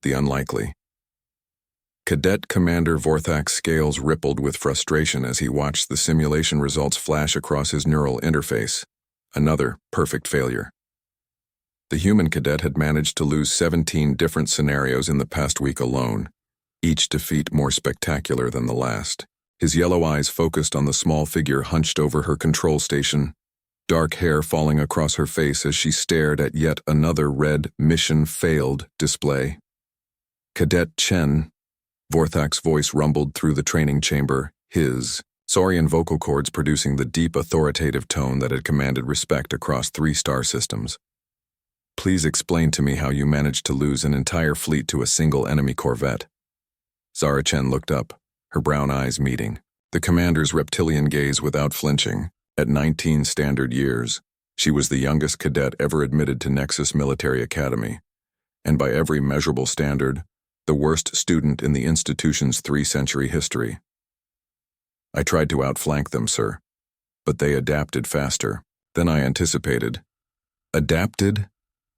the unlikely. Cadet Commander Vorthak's scales rippled with frustration as he watched the simulation results flash across his neural interface. Another perfect failure. The human cadet had managed to lose 17 different scenarios in the past week alone, each defeat more spectacular than the last. His yellow eyes focused on the small figure hunched over her control station, dark hair falling across her face as she stared at yet another red "Mission Failed" display. Cadet Chen, Vorthak's voice rumbled through the training chamber, his saurian vocal cords producing the deep authoritative tone that had commanded respect across 3 star systems. Please explain to me how you managed to lose an entire fleet to a single enemy corvette. Zara Chen looked up, her brown eyes meeting, the commander's reptilian gaze without flinching. At 19 standard years, she was the youngest cadet ever admitted to Nexus Military Academy, and by every measurable standard, the worst student in the institution's 3-century history. I tried to outflank them, sir, but they adapted faster than I anticipated. Adapted?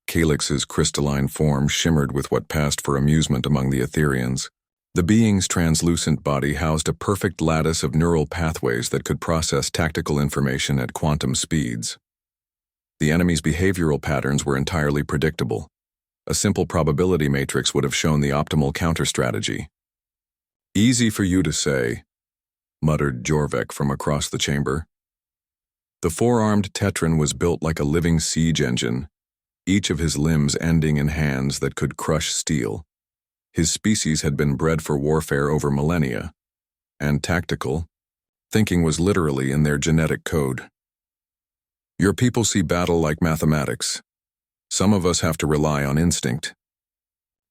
Calyx's crystalline form shimmered with what passed for amusement among the Etherians. The being's translucent body housed a perfect lattice of neural pathways that could process tactical information at quantum speeds. The enemy's behavioral patterns were entirely predictable. A simple probability matrix would have shown the optimal counter-strategy. Easy for you to say, muttered Jorvek from across the chamber. The 4-armed Tetran was built like a living siege engine, each of his limbs ending in hands that could crush steel. His species had been bred for warfare over millennia, and tactical thinking was literally in their genetic code. Your people see battle like mathematics. Some of us have to rely on instinct.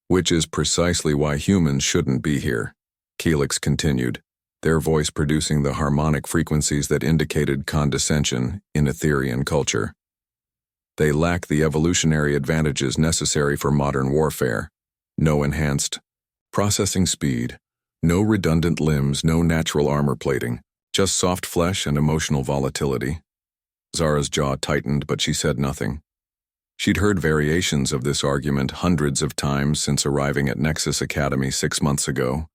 Which is precisely why humans shouldn't be here, Calyx continued, their voice producing the harmonic frequencies that indicated condescension in Etherian culture. They lack the evolutionary advantages necessary for modern warfare. No enhanced processing speed, no redundant limbs, no natural armor plating, just soft flesh and emotional volatility. Zara's jaw tightened, but she said nothing. She'd heard variations of this argument hundreds of times since arriving at Nexus Academy 6 months ago.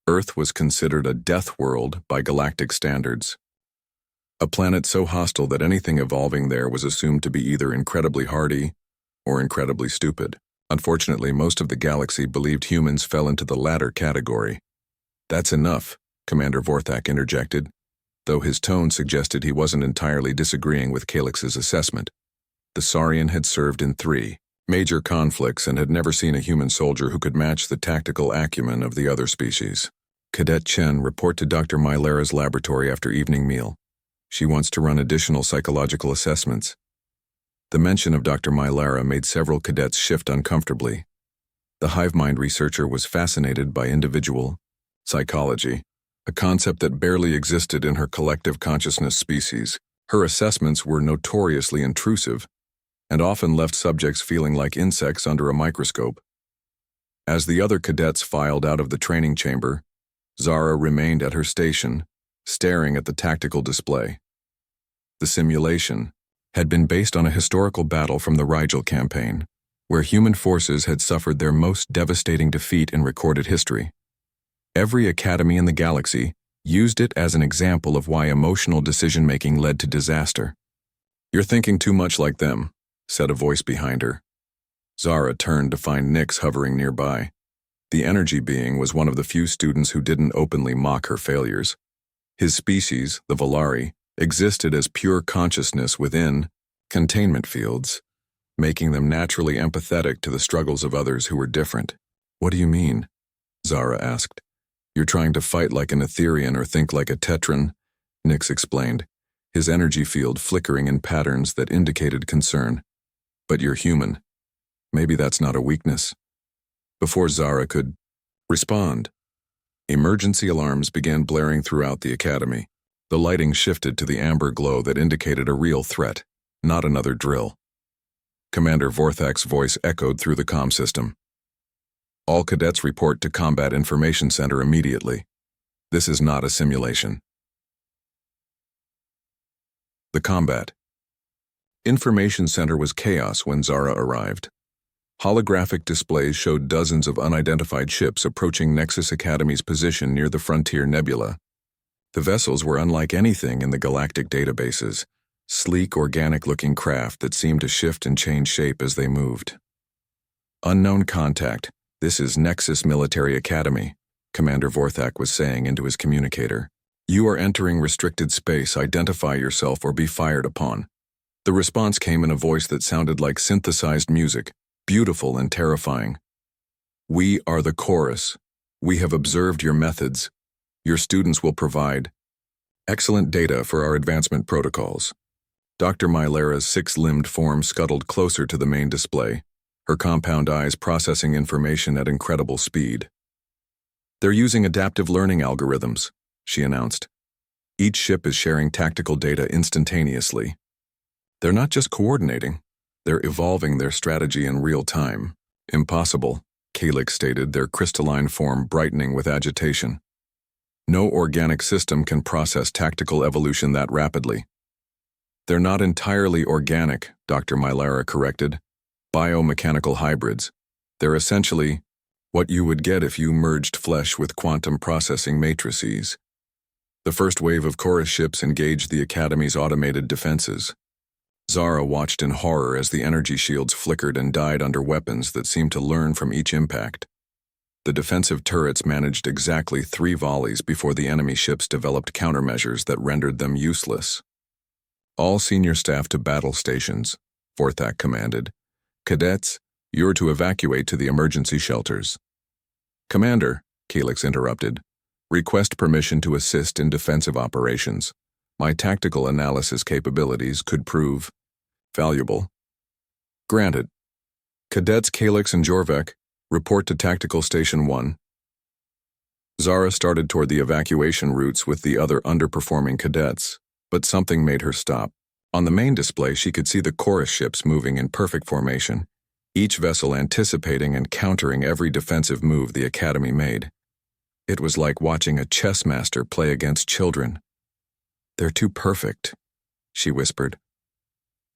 Earth was considered a death world by galactic standards. A planet so hostile that anything evolving there was assumed to be either incredibly hardy or incredibly stupid. Unfortunately, most of the galaxy believed humans fell into the latter category. That's enough, Commander Vorthak interjected, though his tone suggested he wasn't entirely disagreeing with Calyx's assessment. The Saurian had served in 3 major conflicts and had never seen a human soldier who could match the tactical acumen of the other species. Cadet Chen, report to Dr. Mylera's laboratory after evening meal. She wants to run additional psychological assessments. The mention of Dr. Mylera made several cadets shift uncomfortably. The hive mind researcher was fascinated by individual psychology, a concept that barely existed in her collective consciousness species. Her assessments were notoriously intrusive and often left subjects feeling like insects under a microscope. As the other cadets filed out of the training chamber, Zara remained at her station, staring at the tactical display. The simulation had been based on a historical battle from the Rigel campaign, where human forces had suffered their most devastating defeat in recorded history. Every academy in the galaxy used it as an example of why emotional decision-making led to disaster. You're thinking too much like them, said a voice behind her. Zara turned to find Nyx hovering nearby. The energy being was one of the few students who didn't openly mock her failures. His species, the Volari, existed as pure consciousness within containment fields, making them naturally empathetic to the struggles of others who were different. What do you mean? Zara asked. You're trying to fight like an Etherian or think like a Tetran, Nyx explained, his energy field flickering in patterns that indicated concern. But you're human. Maybe that's not a weakness. Before Zara could respond, emergency alarms began blaring throughout the academy. The lighting shifted to the amber glow that indicated a real threat, not another drill. Commander Vorthak's voice echoed through the comm system. All cadets report to Combat Information Center immediately. This is not a simulation. The Combat Information Center was chaos when Zara arrived. Holographic displays showed dozens of unidentified ships approaching Nexus Academy's position near the Frontier Nebula. The vessels were unlike anything in the galactic databases, sleek, organic-looking craft that seemed to shift and change shape as they moved. "Unknown contact, this is Nexus Military Academy," Commander Vorthak was saying into his communicator. "You are entering restricted space. Identify yourself or be fired upon." The response came in a voice that sounded like synthesized music, beautiful and terrifying. "We are the chorus. We have observed your methods. Your students will provide excellent data for our advancement protocols." Dr. Mylera's six-limbed form scuttled closer to the main display, her compound eyes processing information at incredible speed. "They're using adaptive learning algorithms," she announced. "Each ship is sharing tactical data instantaneously. They're not just coordinating, they're evolving their strategy in real time." "Impossible," Calyx stated, their crystalline form brightening with agitation. "No organic system can process tactical evolution that rapidly." "They're not entirely organic," Dr. Mylera corrected. "Biomechanical hybrids. They're essentially what you would get if you merged flesh with quantum processing matrices." The first wave of chorus ships engaged the Academy's automated defenses. Zara watched in horror as the energy shields flickered and died under weapons that seemed to learn from each impact. The defensive turrets managed exactly 3 volleys before the enemy ships developed countermeasures that rendered them useless. "All senior staff to battle stations," Vorthak commanded. "Cadets, you're to evacuate to the emergency shelters." "Commander," Calyx interrupted, "request permission to assist in defensive operations. My tactical analysis capabilities could prove valuable." "Granted." "Cadets Calyx and Jorvek, report to Tactical Station 1. Zara started toward the evacuation routes with the other underperforming cadets, but something made her stop. On the main display, she could see the chorus ships moving in perfect formation, each vessel anticipating and countering every defensive move the Academy made. It was like watching a chess master play against children. "They're too perfect," she whispered.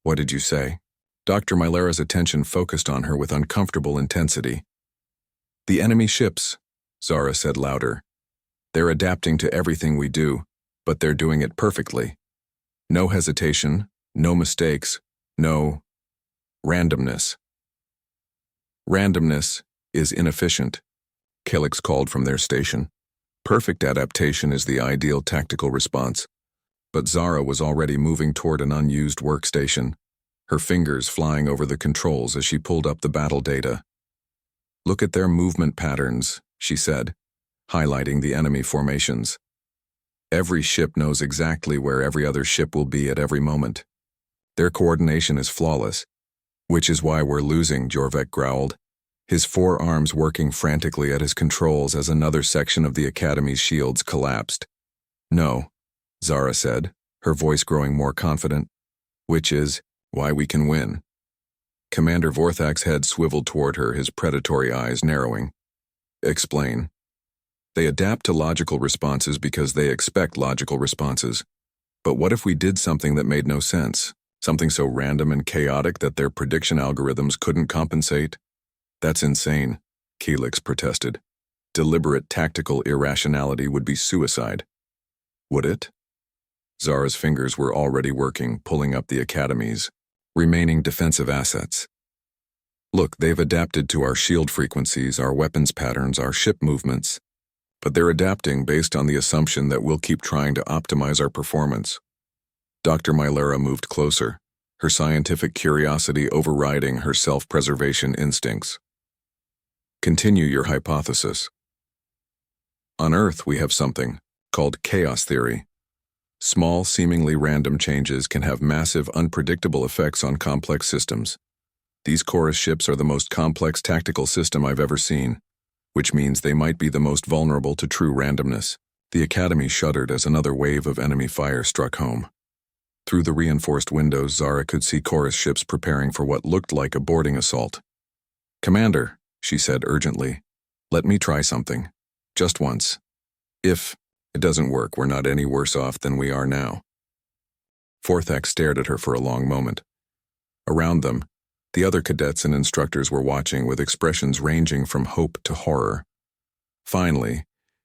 "What did you say?" Dr. Mylera's attention focused on her with uncomfortable intensity. "The enemy ships," Zara said louder. "They're adapting to everything we do, but they're doing it perfectly. No hesitation, no mistakes, no randomness." "Randomness is inefficient," Calyx called from their station. "Perfect adaptation is the ideal tactical response." But Zara was already moving toward an unused workstation, her fingers flying over the controls as she pulled up the battle data. "Look at their movement patterns," she said, highlighting the enemy formations. "Every ship knows exactly where every other ship will be at every moment. Their coordination is flawless." "Which is why we're losing," Jorvek growled, his forearms working frantically at his controls as another section of the Academy's shields collapsed. "No," Zara said, her voice growing more confident. "Which is why we can win." Commander Vorthak's head swiveled toward her, his predatory eyes narrowing. "Explain." "They adapt to logical responses because they expect logical responses. But what if we did something that made no sense? Something so random and chaotic that their prediction algorithms couldn't compensate?" "That's insane," Calyx protested. "Deliberate tactical irrationality would be suicide." "Would it?" Zara's fingers were already working, pulling up the Academy's remaining defensive assets. "Look, they've adapted to our shield frequencies, our weapons patterns, our ship movements. But they're adapting based on the assumption that we'll keep trying to optimize our performance." Dr. Mylera moved closer, her scientific curiosity overriding her self-preservation instincts. "Continue your hypothesis." "On Earth, we have something called chaos theory. Small, seemingly random changes can have massive, unpredictable effects on complex systems. These chorus ships are the most complex tactical system I've ever seen, which means they might be the most vulnerable to true randomness." The Academy shuddered as another wave of enemy fire struck home. Through the reinforced windows, Zara could see chorus ships preparing for what looked like a boarding assault. "Commander," she said urgently, "let me try something. Just once. If it doesn't work, we're not any worse off than we are now." Vorthak stared at her for a long moment. Around them, The other cadets and instructors were watching with expressions ranging from hope to horror. Finally,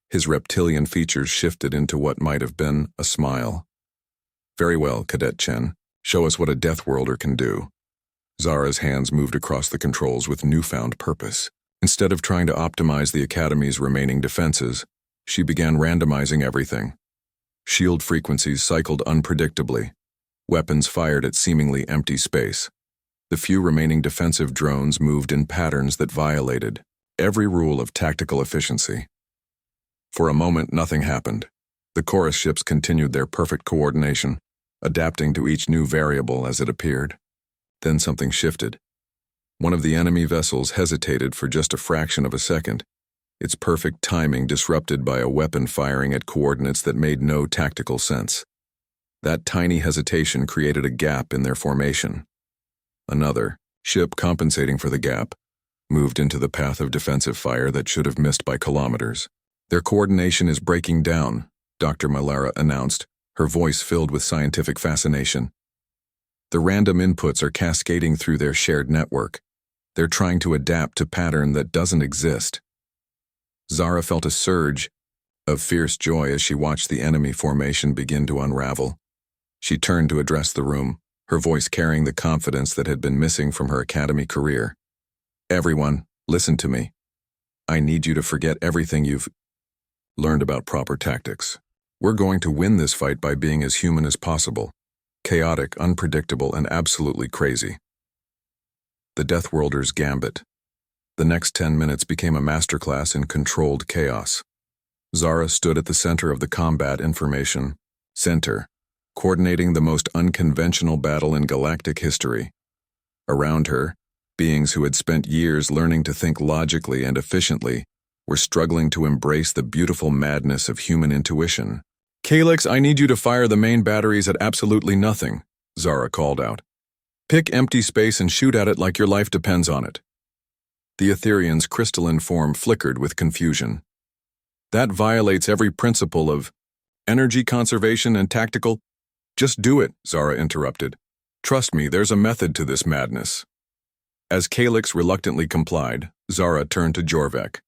his reptilian features shifted into what might have been a smile. "Very well, Cadet Chen. Show us what a Death Worlder can do." Zara's hands moved across the controls with newfound purpose. Instead of trying to optimize the Academy's remaining defenses, she began randomizing everything. Shield frequencies cycled unpredictably. Weapons fired at seemingly empty space. The few remaining defensive drones moved in patterns that violated every rule of tactical efficiency. For a moment, nothing happened. The chorus ships continued their perfect coordination, adapting to each new variable as it appeared. Then something shifted. One of the enemy vessels hesitated for just a fraction of a second, its perfect timing disrupted by a weapon firing at coordinates that made no tactical sense. That tiny hesitation created a gap in their formation. Another ship, compensating for the gap, moved into the path of defensive fire that should have missed by kilometers. "Their coordination is breaking down," Dr. Malara announced, her voice filled with scientific fascination. "The random inputs are cascading through their shared network. They're trying to adapt to a pattern that doesn't exist." Zara felt a surge of fierce joy as she watched the enemy formation begin to unravel. She turned to address the room, her voice carrying the confidence that had been missing from her academy career. "Everyone, listen to me. I need you to forget everything you've learned about proper tactics. We're going to win this fight by being as human as possible. Chaotic, unpredictable, and absolutely crazy." The Death Worlder's gambit. The next 10 minutes became a masterclass in controlled chaos. Zara stood at the center of the combat information center, coordinating the most unconventional battle in galactic history. Around her, beings who had spent years learning to think logically and efficiently were struggling to embrace the beautiful madness of human intuition. "Calyx, I need you to fire the main batteries at absolutely nothing," Zara called out. "Pick empty space and shoot at it like your life depends on it." The Etherean's crystalline form flickered with confusion. "That violates every principle of energy conservation and tactical—" "Just do it," Zara interrupted. "Trust me, there's a method to this madness." As Calyx reluctantly complied, Zara turned to Jorvek.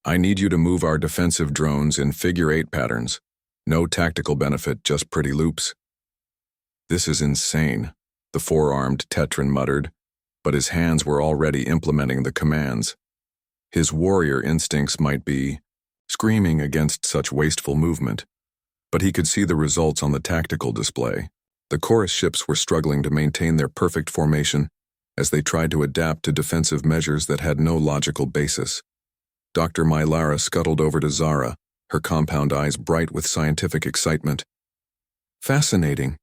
"I need you to move our defensive drones in figure-8 patterns. No tactical benefit, just pretty loops." "This is insane," the four-armed Tetran muttered, but his hands were already implementing the commands. His warrior instincts might be screaming against such wasteful movement, but he could see the results on the tactical display. The chorus ships were struggling to maintain their perfect formation as they tried to adapt to defensive measures that had no logical basis. Dr. Mylara scuttled over to Zara, her compound eyes bright with scientific excitement. "Fascinating.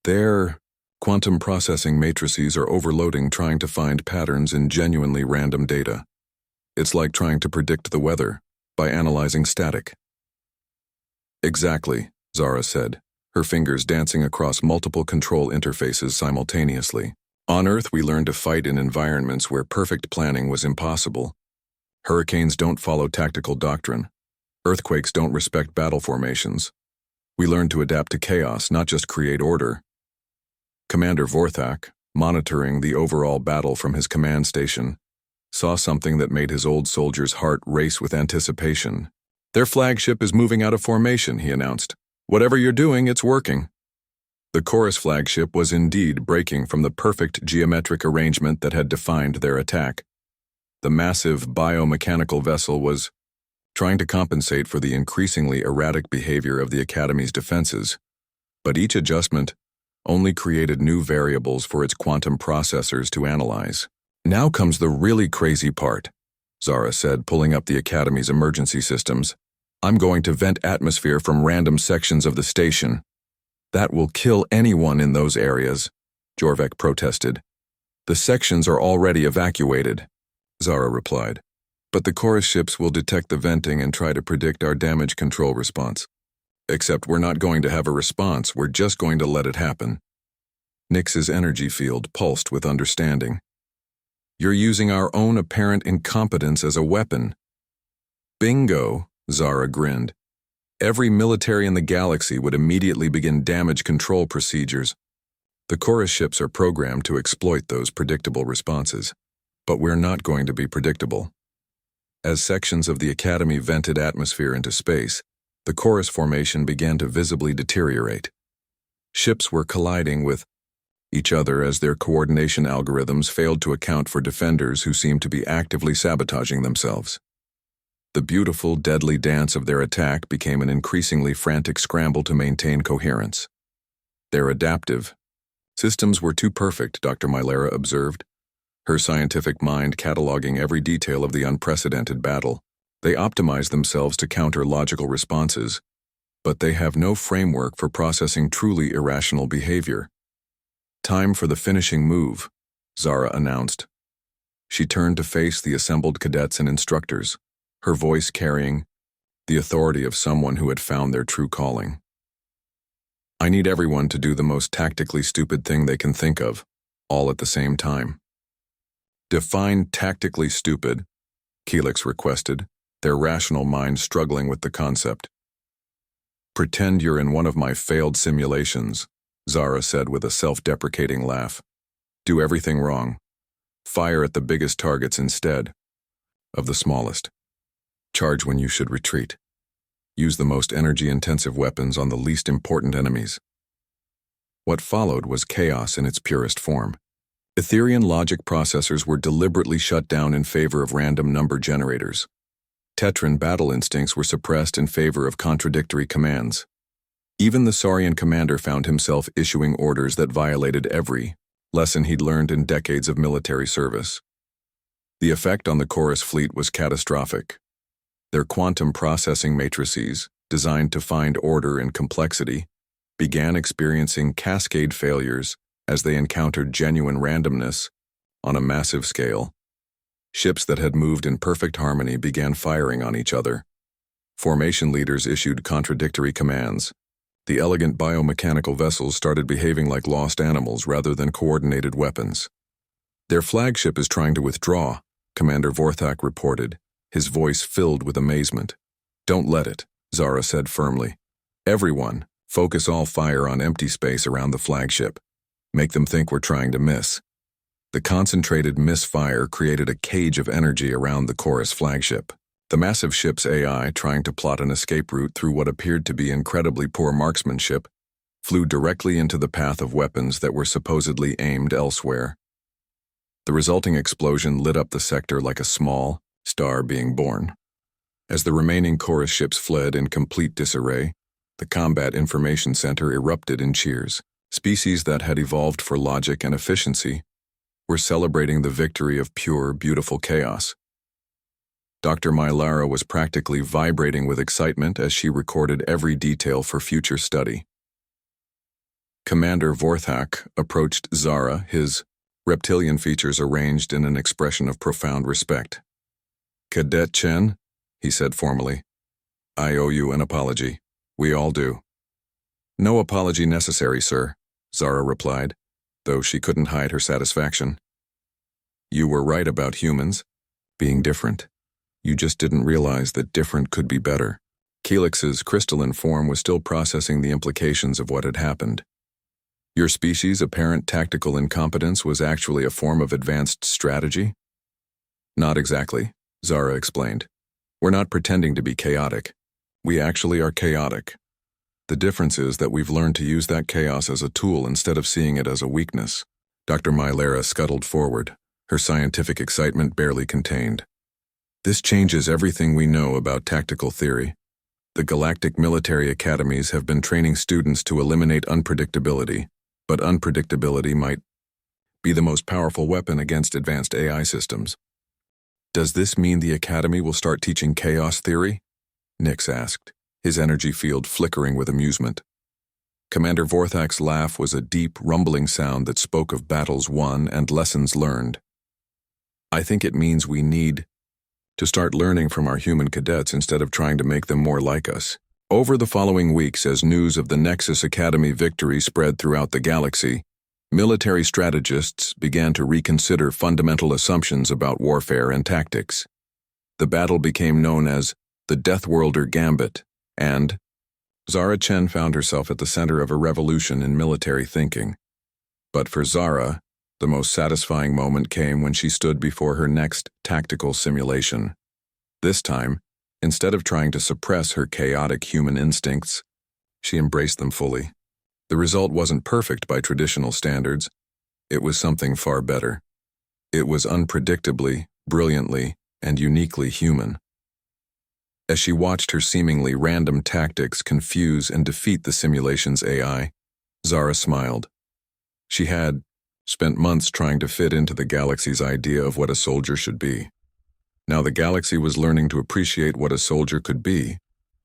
Their quantum processing matrices are overloading trying to find patterns in genuinely random data. It's like trying to predict the weather by analyzing static." "Exactly," Zara said, her fingers dancing across multiple control interfaces simultaneously. "On Earth, we learned to fight in environments where perfect planning was impossible. Hurricanes don't follow tactical doctrine. Earthquakes don't respect battle formations. We learned to adapt to chaos, not just create order." Commander Vorthak, monitoring the overall battle from his command station, saw something that made his old soldier's heart race with anticipation. "Their flagship is moving out of formation," he announced. "Whatever you're doing, it's working." The chorus flagship was indeed breaking from the perfect geometric arrangement that had defined their attack. The massive biomechanical vessel was trying to compensate for the increasingly erratic behavior of the Academy's defenses, but each adjustment only created new variables for its quantum processors to analyze. "Now comes the really crazy part," Zara said, pulling up the Academy's emergency systems. "I'm going to vent atmosphere from random sections of the station. That will kill anyone in those areas," Jorvek protested. "The sections are already evacuated," Zara replied. "But the chorus ships will detect the venting and try to predict our damage control response. Except we're not going to have a response, we're just going to let it happen." Nix's energy field pulsed with understanding. "You're using our own apparent incompetence as a weapon." "Bingo," Zara grinned. "Every military in the galaxy would immediately begin damage control procedures. The chorus ships are programmed to exploit those predictable responses, but we're not going to be predictable. As sections of the Academy vented atmosphere into space, the chorus formation began to visibly deteriorate. Ships were colliding with each other as their coordination algorithms failed to account for defenders who seemed to be actively sabotaging themselves. The beautiful, deadly dance of their attack became an increasingly frantic scramble to maintain coherence. Their adaptive systems were too perfect, Dr. Mylera observed, her scientific mind cataloging every detail of the unprecedented battle. They optimize themselves to counter logical responses, but they have no framework for processing truly irrational behavior. Time for the finishing move, Zara announced. She turned to face the assembled cadets and instructors, her voice carrying the authority of someone who had found their true calling. I need everyone to do the most tactically stupid thing they can think of, all at the same time. Define tactically stupid, Helix requested, their rational mind struggling with the concept. Pretend you're in one of my failed simulations, Zara said with a self-deprecating laugh. Do everything wrong. Fire at the biggest targets instead of the smallest. Charge when you should retreat. Use the most energy-intensive weapons on the least important enemies. What followed was chaos in its purest form. Etherian logic processors were deliberately shut down in favor of random number generators. Tetran battle instincts were suppressed in favor of contradictory commands. Even the Saurian commander found himself issuing orders that violated every lesson he'd learned in decades of military service. The effect on the chorus fleet was catastrophic. Their quantum processing matrices, designed to find order in complexity, began experiencing cascade failures as they encountered genuine randomness on a massive scale. Ships that had moved in perfect harmony began firing on each other. Formation leaders issued contradictory commands. The elegant biomechanical vessels started behaving like lost animals rather than coordinated weapons. Their flagship is trying to withdraw, Commander Vorthak reported, his voice filled with amazement. Don't let it, Zara said firmly. Everyone, focus all fire on empty space around the flagship. Make them think we're trying to miss. The concentrated misfire created a cage of energy around the chorus flagship. The massive ship's AI, trying to plot an escape route through what appeared to be incredibly poor marksmanship, flew directly into the path of weapons that were supposedly aimed elsewhere. The resulting explosion lit up the sector like a small star being born. As the remaining chorus ships fled in complete disarray, the Combat Information Center erupted in cheers. Species that had evolved for logic and efficiency were celebrating the victory of pure, beautiful chaos. Dr. Mylera was practically vibrating with excitement as she recorded every detail for future study. Commander Vorthak approached Zara, his reptilian features arranged in an expression of profound respect. Cadet Chen, he said formally, I owe you an apology. We all do. No apology necessary, sir, Zara replied, though she couldn't hide her satisfaction. You were right about humans being different. You just didn't realize that different could be better. Helix's crystalline form was still processing the implications of what had happened. Your species' apparent tactical incompetence was actually a form of advanced strategy? Not exactly, Zara explained. We're not pretending to be chaotic. We actually are chaotic. The difference is that we've learned to use that chaos as a tool instead of seeing it as a weakness. Dr. Mylera scuttled forward, her scientific excitement barely contained. This changes everything we know about tactical theory. The Galactic military academies have been training students to eliminate unpredictability, but unpredictability might be the most powerful weapon against advanced AI systems. Does this mean the Academy will start teaching chaos theory? Nix asked, his energy field flickering with amusement. Commander Vorthak's laugh was a deep, rumbling sound that spoke of battles won and lessons learned. I think it means we need to start learning from our human cadets instead of trying to make them more like us. Over the following weeks, as news of the Nexus Academy victory spread throughout the galaxy, military strategists began to reconsider fundamental assumptions about warfare and tactics. The battle became known as the Deathworlder Gambit, and Zara Chen found herself at the center of a revolution in military thinking. But for Zara, the most satisfying moment came when she stood before her next tactical simulation. This time, instead of trying to suppress her chaotic human instincts, she embraced them fully. The result wasn't perfect by traditional standards. It was something far better. It was unpredictably, brilliantly, and uniquely human. As she watched her seemingly random tactics confuse and defeat the simulation's AI, Zara smiled. She had spent months trying to fit into the galaxy's idea of what a soldier should be. Now the galaxy was learning to appreciate what a soldier could be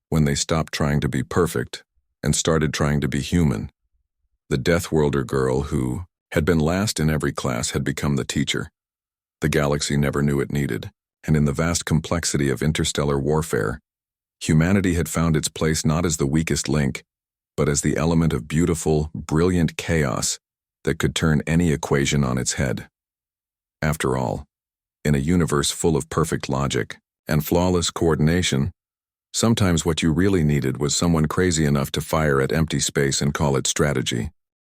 when they stopped trying to be perfect and started trying to be human. The Deathworlder girl who had been last in every class had become the teacher. The galaxy never knew it needed, and in the vast complexity of interstellar warfare, humanity had found its place not as the weakest link, but as the element of beautiful, brilliant chaos that could turn any equation on its head. After all, in a universe full of perfect logic and flawless coordination, sometimes what you really needed was someone crazy enough to fire at empty space and call it strategy.